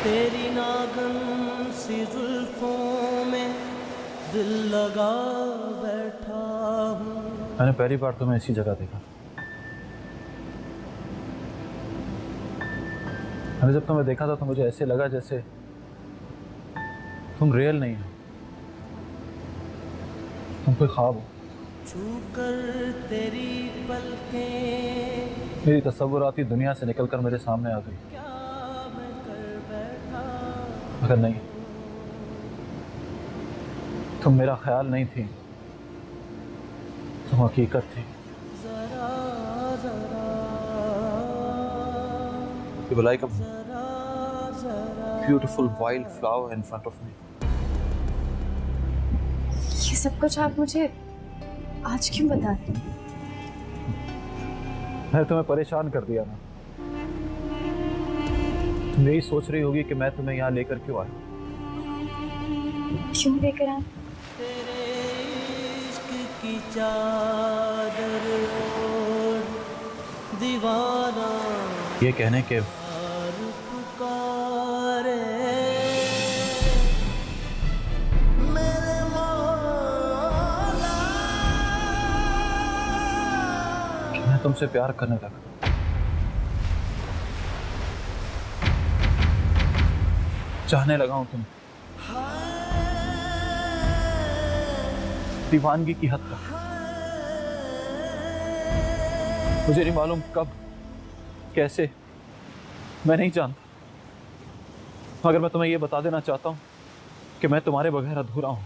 तेरी नागन सी जुल्फों में दिल लगा बैठा हूँ। मैंने पहली बार तुम्हें इसी जगह देखा। मैंने जब तुम्हें देखा था तो मुझे ऐसे लगा जैसे तुम रियल नहीं हो, तुम कोई ख्वाब हो। छूकर तेरी पलकें मेरी तस्वुराती दुनिया से निकलकर मेरे सामने आ गई। क्या मैं कर बैठा। मगर नहीं, तुम मेरा ख्याल नहीं थी, तुम हकीकत थी। जरा जरा You were like a जरा जरा beautiful wild flower in front of me. ये सब कुछ आप मुझे आज क्यों बता रहे हैं? मैंने तुम्हें परेशान कर दिया ना। तुम यही सोच रही होगी कि मैं तुम्हें यहाँ लेकर क्यों आया। क्यों लेकर आए? तेरे इश्क की चादर ओढ़ दीवाना ये कहने के यार पुकारे मेरे मौला। कि मैं तुमसे प्यार करने लगा। चाहने लगा हूं तुम्हें दीवानगी की हद तक। मुझे नहीं मालूम कब कैसे, मैं नहीं जानता, मगर मैं तुम्हें यह बता देना चाहता हूं कि मैं तुम्हारे बगैर अधूरा हूं,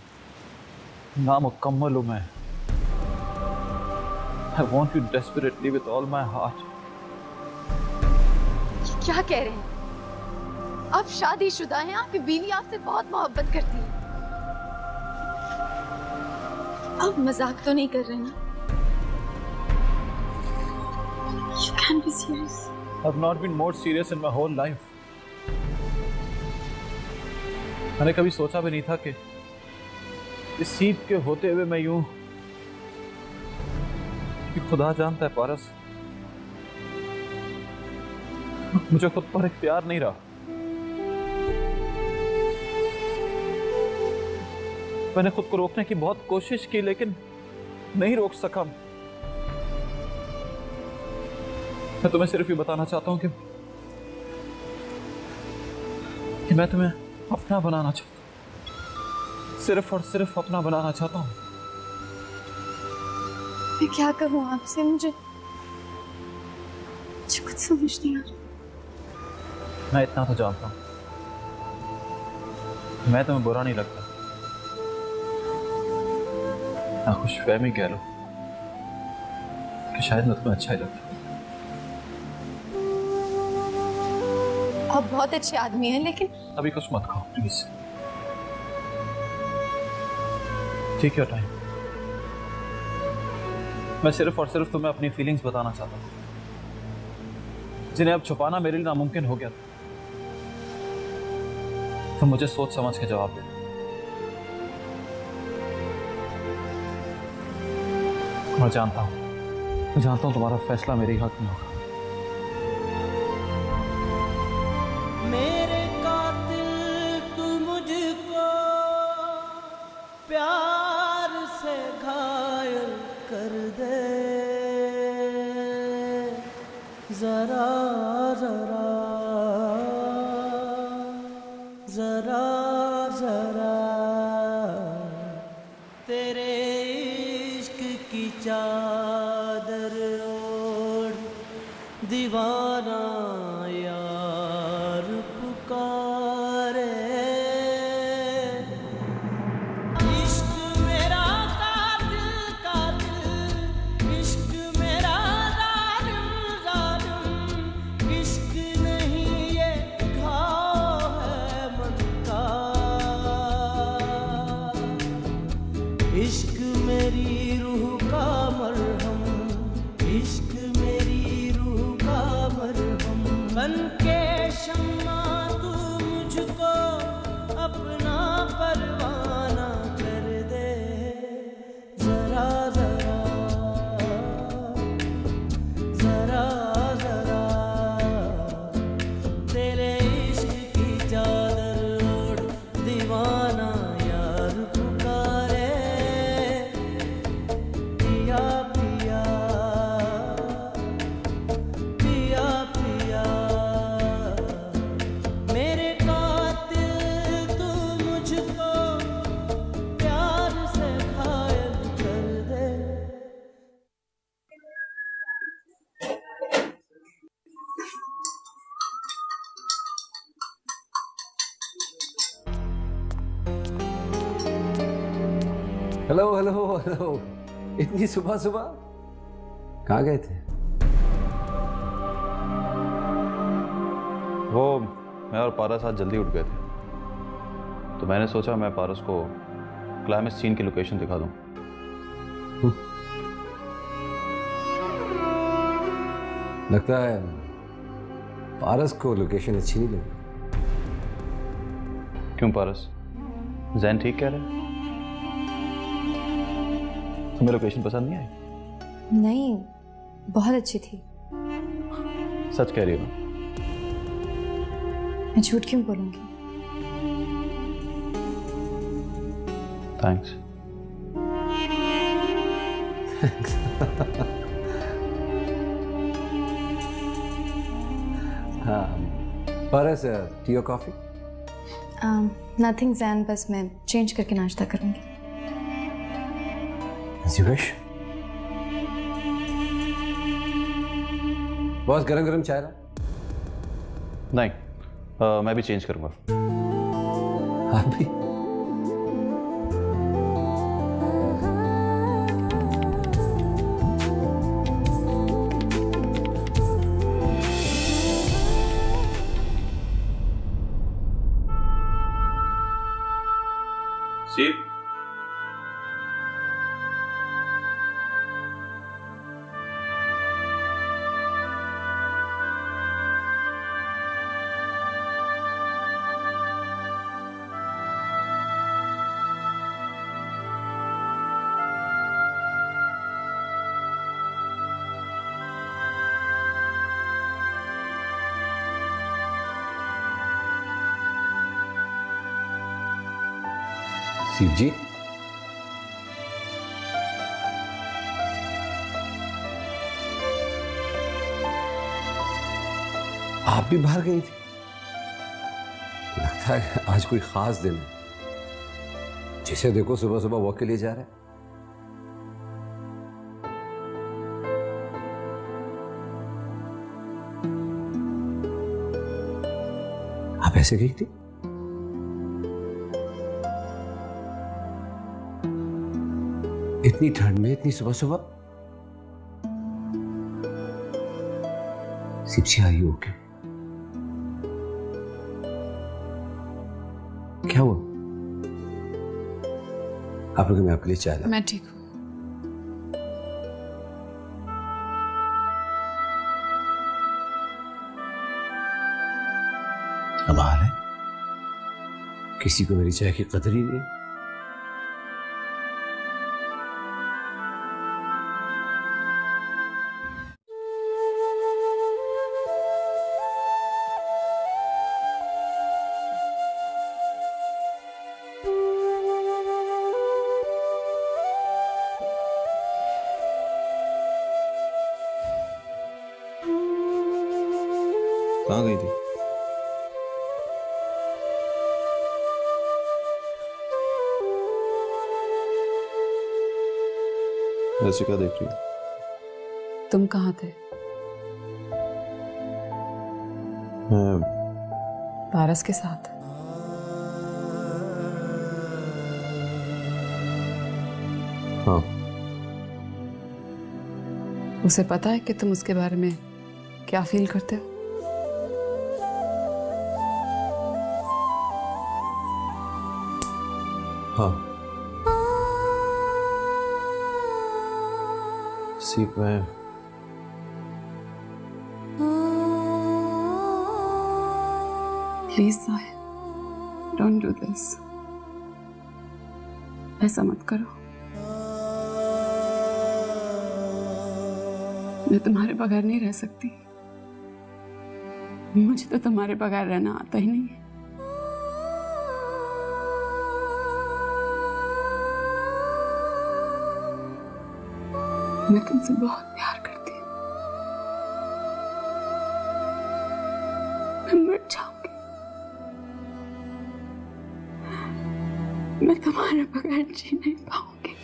नामुकम्मल हूं मैं। I want you desperately with all my heart. क्या कह रहे हैं? आप शादीशुदा हैं, आपकी बीवी आपसे बहुत मोहब्बत करती है। आप मजाक तो नहीं कर रहे ना? You can't be serious. I've not been more serious in my whole life. मैंने कभी सोचा भी नहीं था कि इस सीप के होते हुए मैं यूं, कि खुदा जानता है पारस, मुझे खुद पर इख्तियार नहीं रहा। मैंने खुद को रोकने की बहुत कोशिश की लेकिन नहीं रोक सका। मैं तुम्हें सिर्फ ये बताना चाहता हूं कि मैं तुम्हें अपना बनाना चाहता हूं, सिर्फ और सिर्फ अपना बनाना चाहता हूं। मैं क्या कहूँ आपसे, मुझे कुछ समझ नहीं आ रहा। मैं इतना तो जानता हूं, मैं तुम्हें बुरा नहीं लगता, ना खुशफहमी कह लो कि शायद मैं तुम्हें अच्छा ही लगता। आप बहुत अच्छे आदमी हैं, लेकिन अभी कुछ मत खाओ प्लीज। Take your time. मैं सिर्फ और सिर्फ तुम्हें अपनी फीलिंग्स बताना चाहता हूं, जिन्हें अब छुपाना मेरे लिए नामुमकिन हो गया था। तो मुझे सोच समझ के जवाब दे। मैं जानता हूं तुम्हारा फैसला मेरे हक में होगा। मेरे कातिल तू मुझको प्यार से घायल कर दे। जरा जरा जरा जरा तेरे इश्क की चादर ओढ़ दीवाना यार पुकारे। इश्क मेरा कातिल कातिल, इश्क मेरा जालिम जालिम, इश्क नहीं ये घाव है मन का। इश्क मेरी रूह का मरहम, इश्क मेरी रूह का मरहम। बन के शम्मा तू मुझको अपना परवाना कर दे। जरा जरा जरा जरा तेरे इश्क की हेलो हेलो हेलो, इतनी सुबह सुबह कहाँ गए थे? वो मैं और पारस आज जल्दी उठ गए थे, तो मैंने सोचा मैं पारस को क्लाइमेक्स सीन की लोकेशन दिखा दूं। लगता है पारस को लोकेशन अच्छी नहीं लगी। क्यों पारस, जैन ठीक कह रहे हैं? तुम्हें लोकेशन पसंद नहीं आई? नहीं, बहुत अच्छी थी। सच कह रही हो? मैं झूठ क्यों बोलूंगी? थैंक्स। हाँ, पारस टी और कॉफी? नथिंग जैन, बस मैं चेंज करके नाश्ता करूंगी। As you wish. बॉस गरम गरम चाय ला। नहीं, मैं भी चेंज करूंगा। आप भी? सीप शिव जी, आप भी बाहर गई थी? लगता है आज कोई खास दिन है। जिसे देखो सुबह सुबह वॉक के लिए जा रहे हैं। आप ऐसे गई थी? इतनी ठंड में, इतनी सुबह सुबह? सिप्सी, आर यू ओके? क्या हुआ? आप लोग, मैं आपके लिए चाय ला। मैं ठीक हूँ। कमाल है, किसी को मेरी चाय की कदर ही नहीं। कहाँ गई थी? ऐसे क्या देख रही हो? तुम कहाँ थे? मैं पारस के साथ। हाँ। उसे पता है कि तुम उसके बारे में क्या फील करते हो? हाँ। सीप, मैं please Sahil, don't do this. ऐसा मत करो। मैं तुम्हारे बगैर नहीं रह सकती। मुझे तो तुम्हारे बगैर रहना आता ही नहीं है। मैं तुमसे बहुत प्यार करती हूँ। मैं मर जाऊंगी, मैं तुम्हारे बगैर जी नहीं पाऊंगी।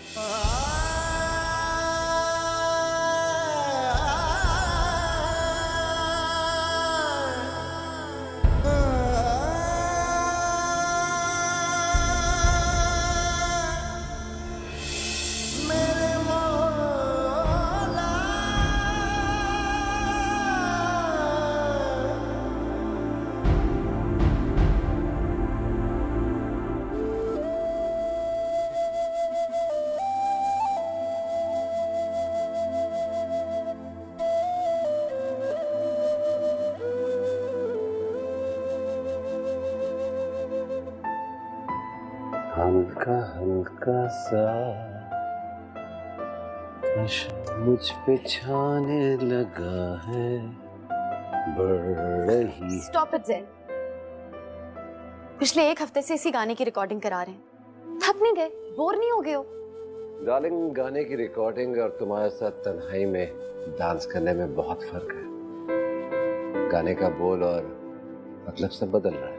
हल्का हल्का सा नशा मुझ पे छाने लगा है, बढ़ रही। स्टॉप इट ज़ैन। पिछले 1 हफ्ते से इसी गाने की रिकॉर्डिंग करा रहे हैं। थक नहीं गए? बोर नहीं हो गए हो? डार्लिंग, गाने की रिकॉर्डिंग और तुम्हारे साथ तन्हाई में डांस करने में बहुत फर्क है। गाने का बोल और मतलब सब बदल रहा है।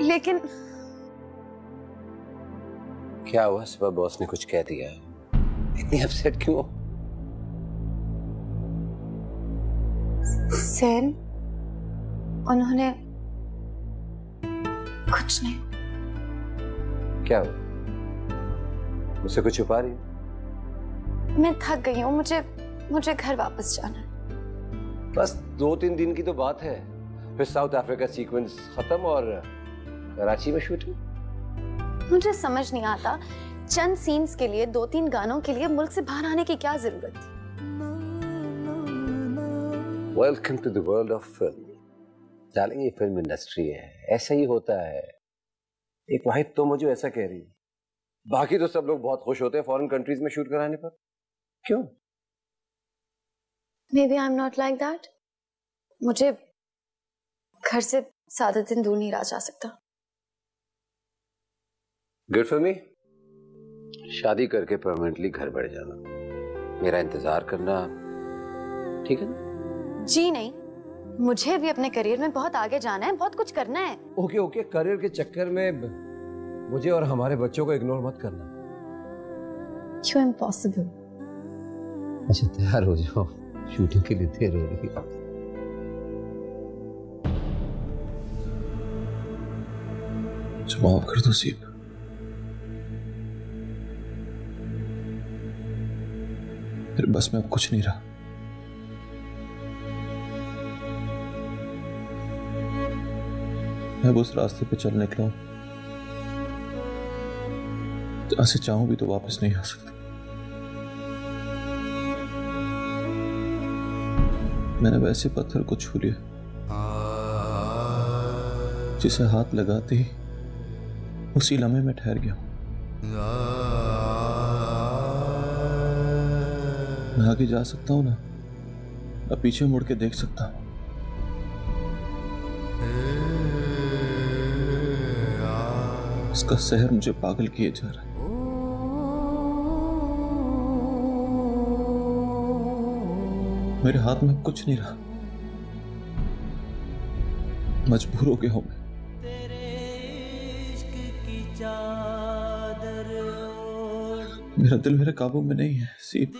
लेकिन क्या हुआ? सुबह बॉस ने कुछ कह दिया? इतनी अपसेट क्यों? ज़ैन, उन्होंने कुछ नहीं। क्या हुआ? मुझसे कुछ छुपा रही? मैं थक गई हूँ, मुझे घर वापस जाना है। बस 2-3 दिन की तो बात है, फिर साउथ अफ्रीका सीक्वेंस खत्म और कराची में शूटिंग। मुझे समझ नहीं आता, चंद सीन्स के लिए 2-3 गानों के लिए मुल्क से बाहर आने की क्या जरूरत थी? Welcome to the world of film. Darling, ये फिल्म इंडस्ट्री है, ऐसा ही होता है। एक वाहिद तो मुझे ऐसा कह रही है, बाकी तो सब लोग बहुत खुश होते हैं फॉरेन कंट्रीज में शूट कराने पर। क्यों? Maybe I'm not like that. मुझे घर से 7 दिन दूर नहीं रहा जा सकता। Good for me. शादी करके परमानेंटली घर बैठ जाना, मेरा इंतजार करना, ठीक है ना? जी नहीं, मुझे भी अपने करियर में बहुत आगे जाना है, बहुत कुछ करना है। ओके ओके, करियर के चक्कर में मुझे और हमारे बच्चों को इग्नोर मत करना। क्यों इम्पॉसिबल? अच्छा तैयार हो जाओ, शूटिंग के लिए देर हो रही है। माफ कर दो सीप, मेरे बस में अब कुछ नहीं रहा। मैं उस रास्ते पे चल निकला हूं जहां से चाहूं भी तो वापस नहीं आ सकता। मैंने वैसे पत्थर को छू लिया जिसे हाथ लगाते ही उसी लम्हे में ठहर गया। मैं आगे जा सकता हूं ना, अब पीछे मुड़ के देख सकता हूं। इसका शहर मुझे पागल किए जा रहा है। मेरे हाथ में कुछ नहीं रहा, मजबूर हो गया हूं मैं। मेरा दिल मेरे काबू में नहीं है सीप।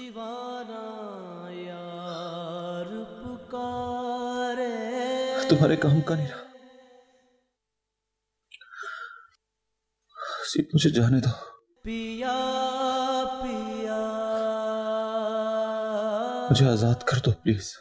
तुम्हारे काम का नहीं रहा सीप, मुझे जाने दो। पिया पिया मुझे आजाद कर दो प्लीज।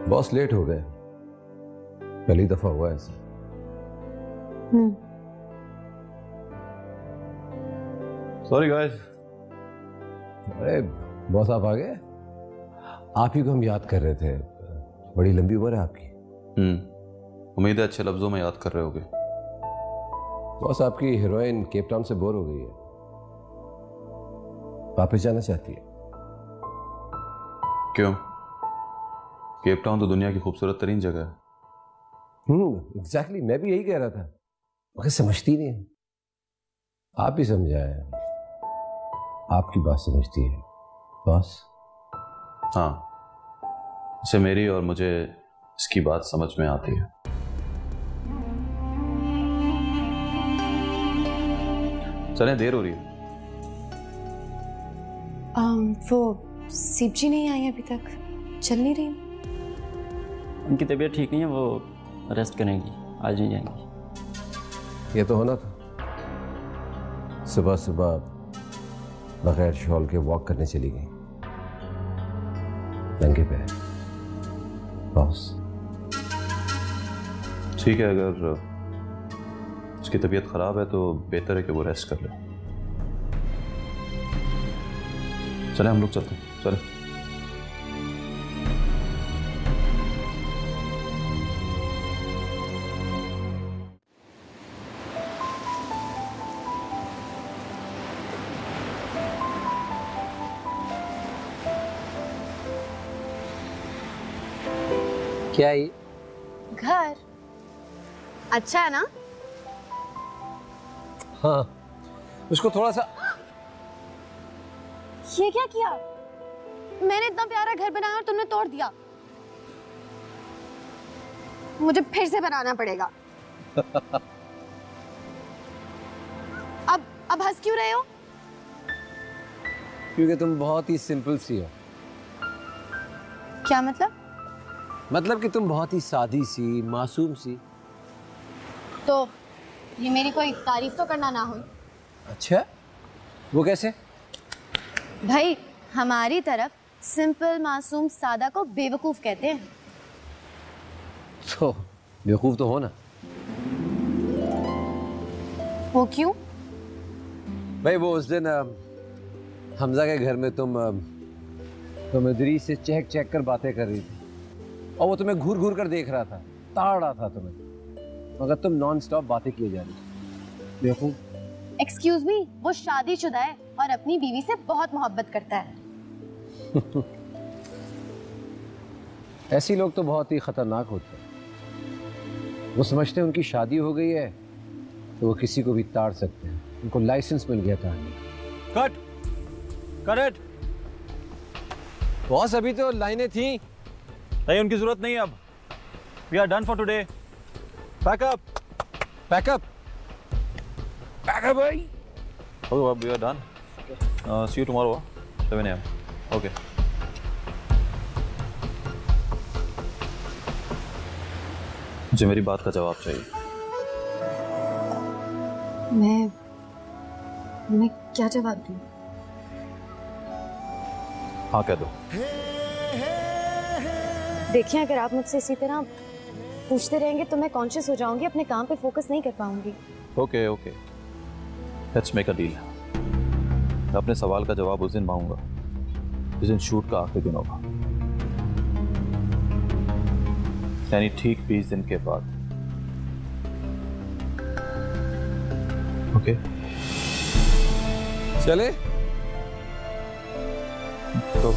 बॉस लेट हो गए, पहली दफा हुआ ऐसा। Sorry guys. अरे बॉस आप आ गए? आप ही को हम याद कर रहे थे, बड़ी लंबी उम्र है आपकी। उम्मीद है अच्छे लफ्जों में याद कर रहे होगे। बॉस आपकी हीरोइन केप टाउन से बोर हो गई है, वापस जाना चाहती है। क्यों? केप टाउन तो दुनिया की खूबसूरत तरीन जगह है। एग्जैक्टली, मैं भी यही कह रहा था, मगर समझती नहीं है। आप ही समझाए, आपकी बात समझती है बॉस। हाँ, इसे मेरी और मुझे इसकी बात समझ में आती है। चलें, देर हो रही है। वो शिव जी नहीं आई अभी तक, चल नहीं रही। उनकी तबीयत ठीक नहीं है, वो रेस्ट करेंगी, आज नहीं जाएंगी। ये तो होना था। सुबह सुबह बगैर शॉल के वॉक करने चली गई, नंगे पैर। बॉस ठीक है, अगर उसकी तबीयत खराब है तो बेहतर है कि वो रेस्ट कर ले। चले हम लोग चलते हैं, चले। क्या ये? घर अच्छा है ना? हाँ, उसको थोड़ा सा। ये क्या किया? मैंने इतना प्यारा घर बनाया और तुमने तोड़ दिया। मुझे फिर से बनाना पड़ेगा। अब हंस क्यों रहे हो? क्योंकि तुम बहुत ही सिंपल सी हो। क्या मतलब? मतलब कि तुम बहुत ही सादी सी, मासूम सी। तो ये मेरी कोई तारीफ तो करना ना हो। अच्छा, वो कैसे? भाई, हमारी तरफ सिंपल, मासूम, सादा को बेवकूफ कहते हैं। तो बेवकूफ तो हो ना। वो क्यों? भाई वो उस दिन हमजा के घर में तुम इधरी से चहक चहक कर बातें कर रही थी और वो तुम्हें घूर घूर कर देख रहा था, ताड़ रहा था तुम्हें, मगर तुम नॉन स्टॉप बातें किए जा रही। देखो, एक्सक्यूज मी, वो शादीशुदा है और अपनी बीवी से बहुत मोहब्बत करता है। ऐसे लोग तो बहुत ही खतरनाक होते हैं। वो समझते हैं उनकी शादी हो गई है तो वो किसी को भी ताड़ सकते हैं, उनको लाइसेंस मिल गया था। कट करेक्ट बॉस, अभी तो लाइनें थी। नहीं, उनकी जरूरत नहीं है अब। We are done for today. Pack up pack up pack up भाई। Okay, we are done. See you tomorrow 7 AM। Okay. मुझे मेरी बात का जवाब चाहिए। मैं क्या जवाब दूं? हाँ कह दो। देखिए, अगर आप मुझसे इसी तरह पूछते रहेंगे तो मैं कॉन्शियस हो जाऊंगी, अपने काम पे फोकस नहीं कर पाऊंगी। Okay okay, let's make a deal. मैं अपने सवाल का जवाब उस दिन मांगूंगा जिस दिन शूट का आखिरी दिन होगा, यानी ठीक 20 दिन के बाद। ओके चले तो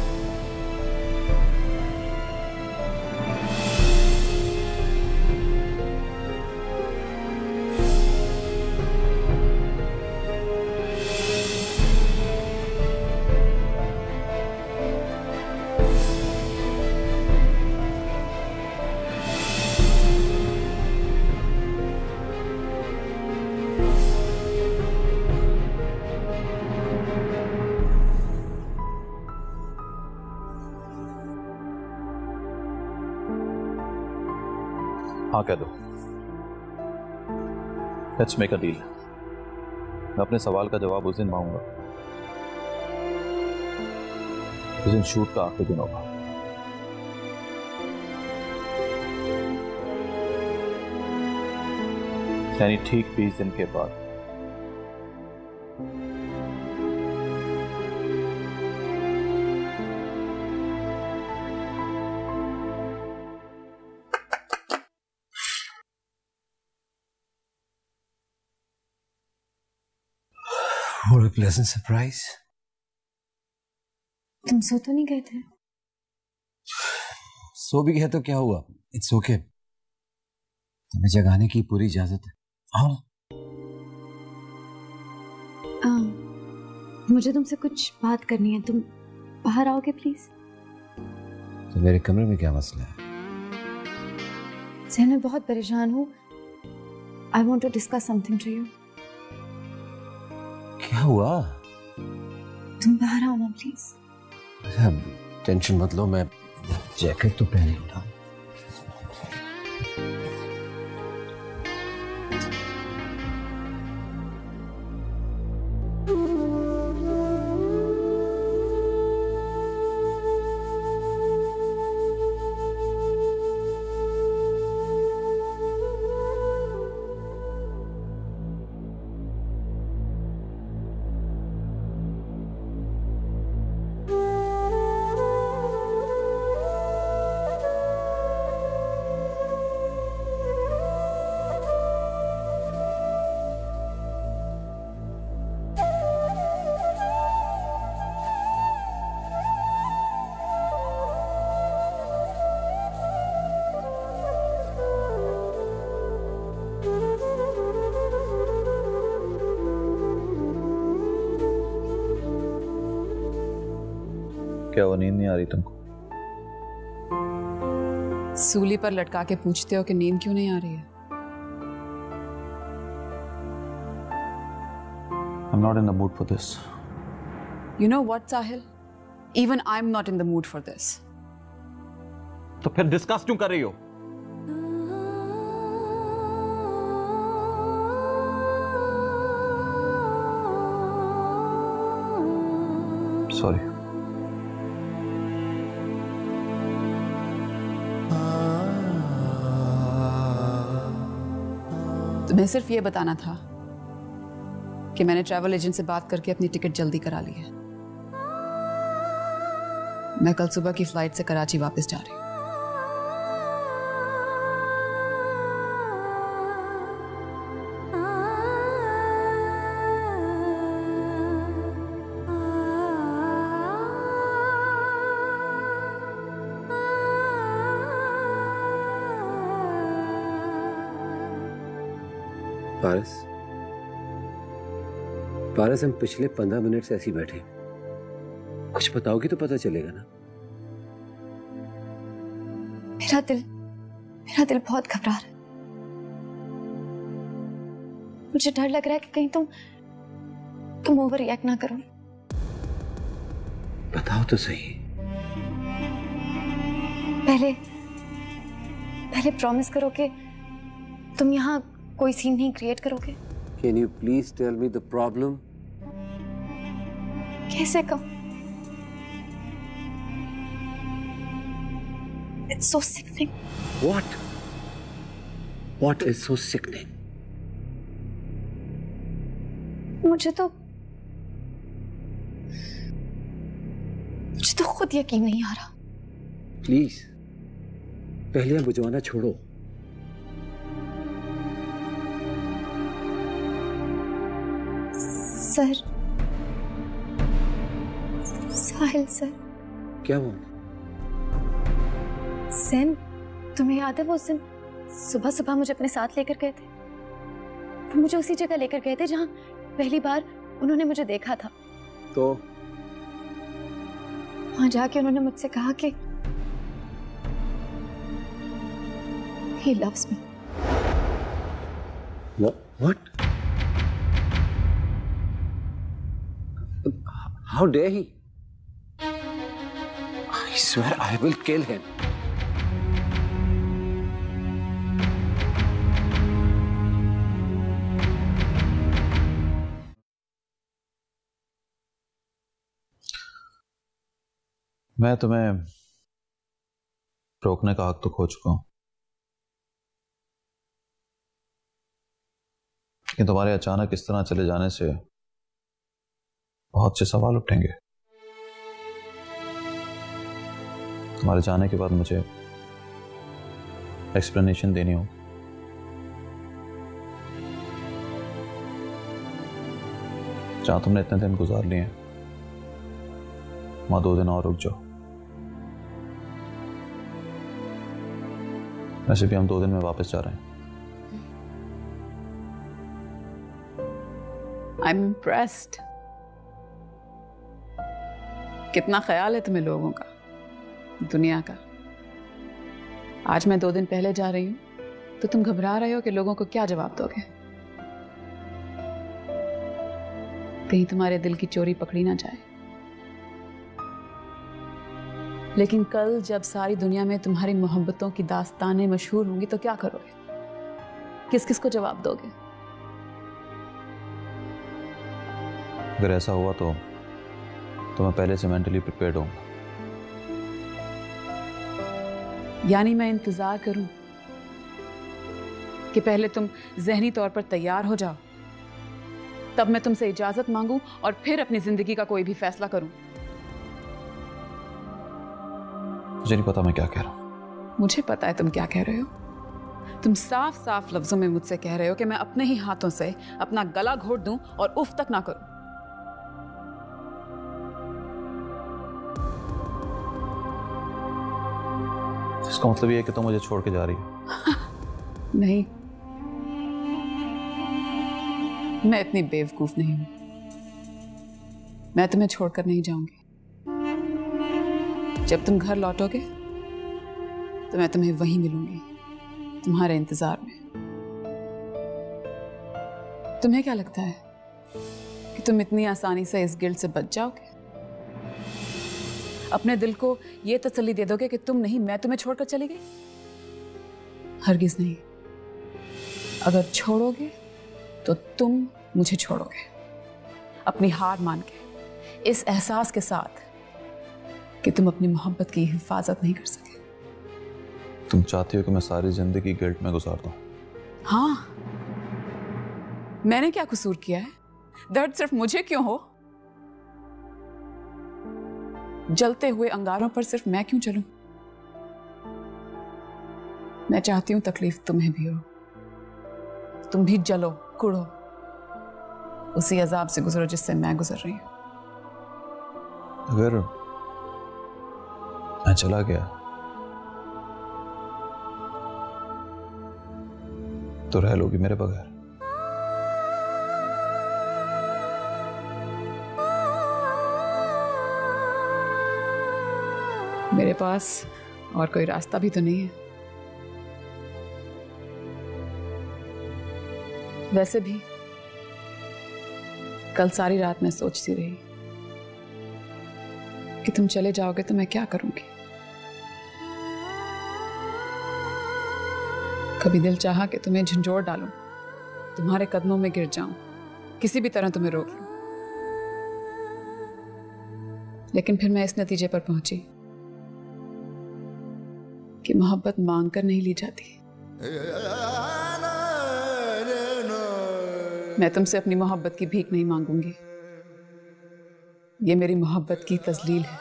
हाँ कह दो। Let's make a deal. मैं अपने सवाल का जवाब उस दिन मांगूंगा जिस दिन शूट का आखिरी दिन होगा। यानी ठीक 20 दिन के बाद। What a pleasant surprise. तुम सो तो नहीं गए थे? सो भी गया तो क्या हुआ? It's okay. तुम्हें जगाने की पूरी इजाजत है। हाँ। मुझे तुमसे कुछ बात करनी है, तुम बाहर आओगे प्लीज? तो मेरे कमरे में क्या मसला है? मैं बहुत परेशान हूँ। I want to discuss something to you. क्या हुआ? तुम बाहर आओ ना प्लीज। टेंशन मत लो, मैं जैकेट तो पहन लूंगा। क्या वो नींद नहीं आ रही तुमको? सूली पर लटका के पूछते हो कि नींद क्यों नहीं आ रही है? I'm not in the mood for this. You know what, Sahil? Even I'm not in the mood for this. तो फिर डिस्कस क्यों कर रही हो? Sorry. तुम्हें सिर्फ ये बताना था कि मैंने ट्रैवल एजेंट से बात करके अपनी टिकट जल्दी करा ली है। मैं कल सुबह की फ्लाइट से कराची वापस जा रही हूँ। पारस, पारस, हम पिछले 15 मिनट से ऐसे ही बैठे, कुछ बताओगी तो पता चलेगा ना। मेरा दिल बहुत घबरा रहा है। मुझे डर लग रहा है कि कहीं तुम ओवर रिएक्ट ना करो। बताओ तो सही। पहले प्रॉमिस करो कि तुम यहाँ कोई सीन नहीं क्रिएट करोगे। Can you please tell me the problem? कैसे कहूँ? It's so sickening. What? What is so sickening? मुझे तो खुद यकीन नहीं आ रहा। Please, पहले आप बुझवाना छोड़ो। सर, साहिल सर। क्या हुआ? सैम, तुम्हें याद है वो दिन सुबह सुबह मुझे अपने साथ लेकर गए थे? वो मुझे उसी जगह लेकर गए थे जहां पहली बार उन्होंने मुझे देखा था। तो वहां जाके उन्होंने मुझसे कहा कि he loves me. What? How dare he? I swear I will kill him. मैं तुम्हें रोकने का हक तो खो चुका हूं, लेकिन तुम्हारे अचानक इस तरह चले जाने से बहुत से सवाल उठेंगे। तुम्हारे जाने के बाद मुझे एक्सप्लेनेशन देनी हो। जहां तुमने इतने दिन गुजार लिए हैं, वहां 2 दिन और रुक जाओ। वैसे भी हम 2 दिन में वापस जा रहे हैं। I'm impressed. कितना ख्याल है तुम्हें लोगों का, दुनिया का। आज मैं 2 दिन पहले जा रही हूं तो तुम घबरा रहे हो कि लोगों को क्या जवाब दोगे। कहीं तुम्हारे दिल की चोरी पकड़ी ना जाए। लेकिन कल जब सारी दुनिया में तुम्हारी मोहब्बतों की दास्तानें मशहूर होंगी तो क्या करोगे? किस किस को जवाब दोगे? अगर ऐसा हुआ तो मैं पहले से मेंटली प्रिपेयर्ड हूँ। यानी मैं इंतजार करूं कि पहले तुम ज़हनी तौर पर तैयार हो जाओ, तब मैं तुमसे इजाजत मांगूं और फिर अपनी जिंदगी का कोई भी फैसला करूं। मुझे नहीं पता मैं क्या कह रहा हूं। मुझे पता है तुम क्या कह रहे हो। तुम साफ साफ लफ्जों में मुझसे कह रहे हो कि मैं अपने ही हाथों से अपना गला घोट दूं और उफ तक ना करूं। इसका मतलब ये है कि तुम मुझे छोड़ के जा रही हो? नहीं, मैं इतनी बेवकूफ नहीं हूं। मैं तुम्हें छोड़कर नहीं जाऊंगी। जब तुम घर लौटोगे तो मैं तुम्हें वहीं मिलूंगी, तुम्हारे इंतजार में। तुम्हें क्या लगता है कि तुम इतनी आसानी से इस गिल्ट से बच जाओगे? अपने दिल को यह तसल्ली दे दोगे कि तुम नहीं, मैं तुम्हें छोड़कर चली गई? हरगिज नहीं। अगर छोड़ोगे तो तुम मुझे छोड़ोगे, अपनी हार मान के, इस एहसास के साथ कि तुम अपनी मोहब्बत की हिफाजत नहीं कर सके। तुम चाहती हो कि मैं सारी जिंदगी गिल्ट में गुजार दूं? हाँ, मैंने क्या कसूर किया है? दर्द सिर्फ मुझे क्यों हो? जलते हुए अंगारों पर सिर्फ मैं क्यों चलूं? मैं चाहती हूं तकलीफ तुम्हें भी हो, तुम भी जलो कुड़ो, उसी अजाब से गुजरो जिससे मैं गुजर रही हूं। अगर मैं चला गया तो रह लोगी मेरे बगैर? मेरे पास और कोई रास्ता भी तो नहीं है। वैसे भी कल सारी रात मैं सोचती रही कि तुम चले जाओगे तो मैं क्या करूंगी। कभी दिल चाहा कि तुम्हें झंझोड़ डालूं, तुम्हारे कदमों में गिर जाऊं, किसी भी तरह तुम्हें रोक लूं। लेकिन फिर मैं इस नतीजे पर पहुंची कि मोहब्बत मांगकर नहीं ली जाती। मैं तुमसे अपनी मोहब्बत की भीख नहीं मांगूंगी। ये मेरी मोहब्बत की तजलील है,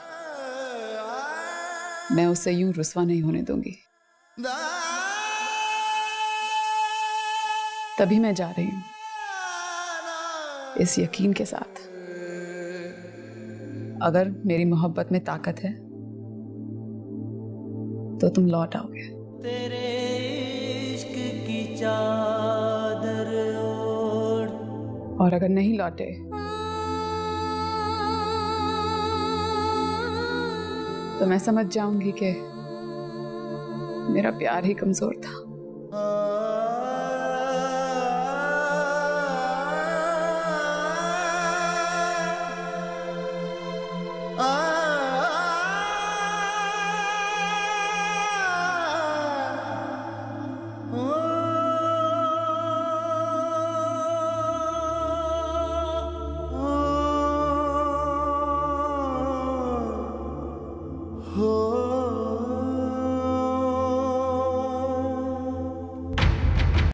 मैं उसे यूं रुस्वा नहीं होने दूंगी। तभी मैं जा रही हूं, इस यकीन के साथ अगर मेरी मोहब्बत में ताकत है तो तुम लौट आओगे। तेरे इश्क की चादर ओढ़, और अगर नहीं लौटे तो मैं समझ जाऊंगी कि मेरा प्यार ही कमजोर था।